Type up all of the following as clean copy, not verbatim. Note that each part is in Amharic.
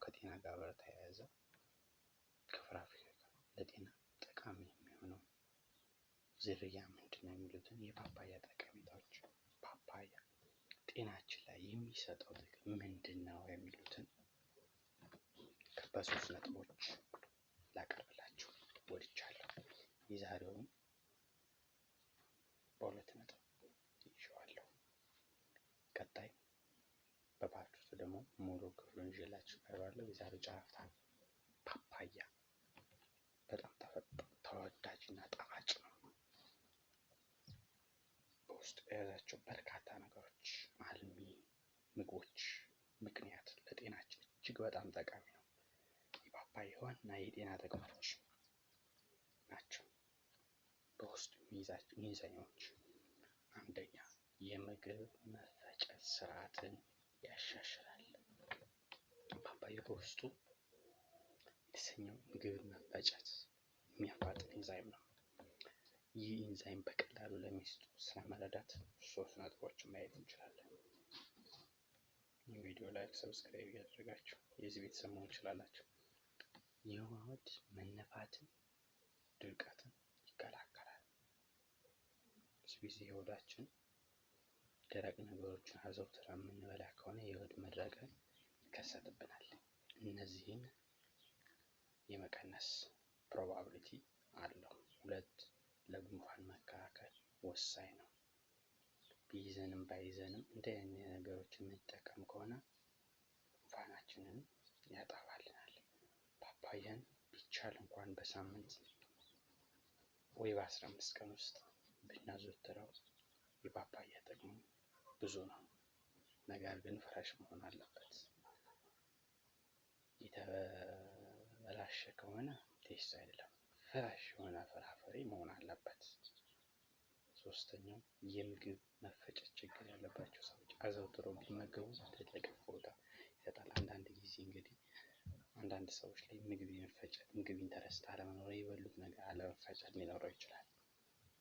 ከጤና ጋር በተያያዘ ከፍራፍሬ ጋር ለጤና ጠቃሚ የሚሆነው ዝርያ ምንድነው የሚሉትን የፓፓያ ጠቀሜታዎች፣ ፓፓያ ጤናችን ላይ የሚሰጠው ጥቅም ምንድነው የሚሉትን በ3 ነጥቦች ላቀርብላችሁ ወድጃለሁ። የዛሬውን በ2 ነጥብ ይዤዋለሁ። ቀጣይ በፓርት 2 ደግሞ ሙሉ ክፍሉን ይዤላችሁ እቀርባለሁ። የዛሬው ጨረፍታ ፓፓያ በጣም ተወዳጅና ጣፋጭ ነው። በውስጡ የያዛቸው በርካታ ነገሮች አልሚ ምግቦች ምክንያት ለጤናችን እጅግ በጣም ጠቃሚ ነው። የፓፓያ ዋና የጤና ጥቅሞች ናቸው። በውስጡ የሚይዛቸው ኢንዛይሞች፣ አንደኛ የምግብ መፈጨት ስርዓትን ያሻሽላል። ፓፓያ በውስጡ የተሰኘው ምግብ መፈጨት የሚያፋጥን ኢንዛይም ነው። ይህ ኢንዛይም በቀላሉ ለሚስቱ ስለመረዳት 3 ነጥቦችን ማየት እንችላለን። ቪዲዮ ላይክ፣ ሰብስክራይብ እያደረጋችሁ የዚህ ቤተሰብ መሆን ትችላላችሁ። የሆድ መነፋትን፣ ድርቀትን ይከላከላል። ብዙ ጊዜ ሆዳችን ደረቅ ነገሮችን አዘውትረን የምንበላ ከሆነ የሆድ መድረቅን ይከሰትብናል። እነዚህን የመቀነስ ፕሮባቢሊቲ አለው። 2 ለጉንፋን መከላከል ወሳኝ ነው። ቢይዘንም ባይዘንም እንደዚህ አይነት ነገሮችን የምንጠቀም ከሆነ ጉንፋናችንን ያጠፋልናል። ፓፓያን ቢቻል እንኳን በሳምንት ወይ በ15 ቀን ውስጥ ብናዘወትረው የፓፓያ ጥቅሙ ብዙ ነው። ነገር ግን ፍሬሽ መሆን አለበት። የተበላሸ ከሆነ ቴስት አይደለም። ፍሬሽ የሆነ ፍራፍሬ መሆን አለበት። 3ኛው የምግብ መፈጨት ችግር ያለባቸው ሰዎች አዘውትረው ቢመገቡ ትልቅ እፎይታ ይሰጣል። አንዳንድ ጊዜ እንግዲህ አንዳንድ ሰዎች ላይ ምግብ የመፈጨት ምግብ ኢንተረስት አለመኖር፣ የበሉት ነገር አለመፈጨት ሊኖረው ይችላል።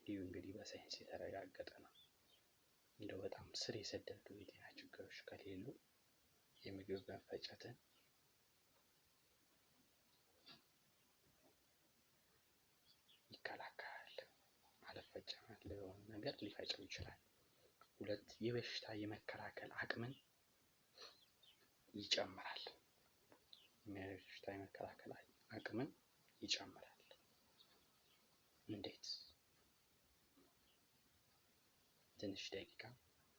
ይህ እንግዲህ በሳይንስ የተረጋገጠ ነው። እንደው በጣም ስር የሰደዱ የጤና ችግሮች ከሌሉ የምግብ መፈጨትን ይከላከላል። አልፈጨም ያለውን ነገር ሊፈጨው ይችላል። 2 የበሽታ የመከላከል አቅምን ይጨምራል። የበሽታ የመከላከል አቅምን ይጨምራል። እንዴት? ትንሽ ደቂቃ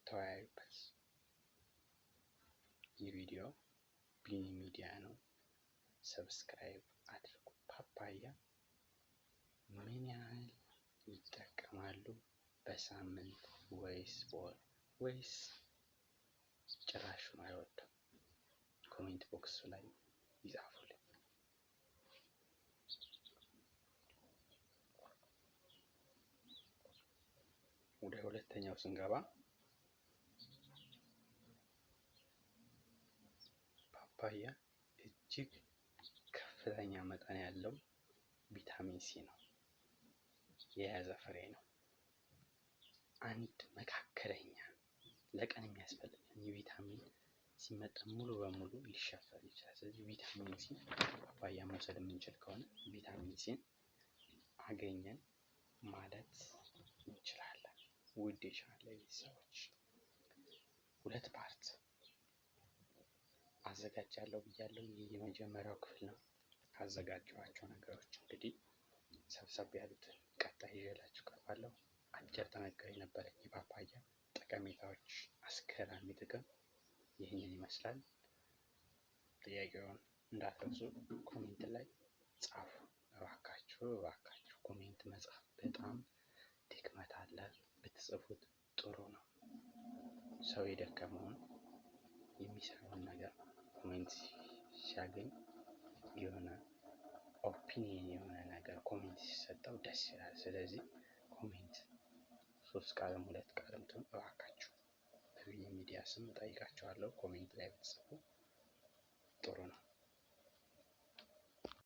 ተወያዩበት። የቪዲዮ ቢኒ ሚዲያ ነው። ሰብስክራይብ አድርጉ። ፓፓያ ምን ያህል ይጠቀማሉ? በሳምንት ወይስ በወር ወይስ ጭራሹን አይወዱም? ኮሜንት ቦክስ ላይ ይጻፉልኝ። ወደ 2ኛው ስንገባ ፓፓያ እጅግ ከፍተኛ መጠን ያለው ቪታሚን ሲ ነው የያዘ ፍሬ ነው። አንድ መካከለኛ ለቀን የሚያስፈልገን የቪታሚን ሲ መጠን ሙሉ በሙሉ ሊሸፈን ይችላል። ስለዚህ ቪታሚን ሲ ፓፓያ መውሰድ የምንችል ከሆነ ቪታሚን ሲን አገኘን ማለት እንችላለን። ውድ የቻናሌ ቤተሰቦች 2 ፓርት አዘጋጃለሁ ብያለሁ። ይህ የመጀመሪያው ክፍል ነው። ካዘጋጀኋቸው ነገሮች እንግዲህ ሰብሰብ ያሉትን ቀጣይ ይዤላችሁ እቀርባለሁ። አጭር ጥንቅር የነበረኝ የፓፓያ ጠቀሜታዎች፣ አስገራሚ ጥቅም ይህንን ይመስላል። ጥያቄውን እንዳትረሱ ኮሜንት ላይ ጻፉ። እባካችሁ ኮሜንት መጻፍ በጣም ድክመት አለ። ብትጽፉት ጥሩ ነው። ሰው የደከመውን የሚሰራውን ነገር ኮሜንት ሲያገኝ የሆነ ኦፒኒየን የሆነ ነገር ኮሜንት ሲሰጠው ደስ ይላል። ስለዚህ ኮሜንት 3 ቃልም 2 ቃልም ትሁን እባካችሁ በቢኒ ሚዲያ ስም እጠይቃችኋለሁ። ኮሜንት ላይ ብትጽፉ ጥሩ ነው።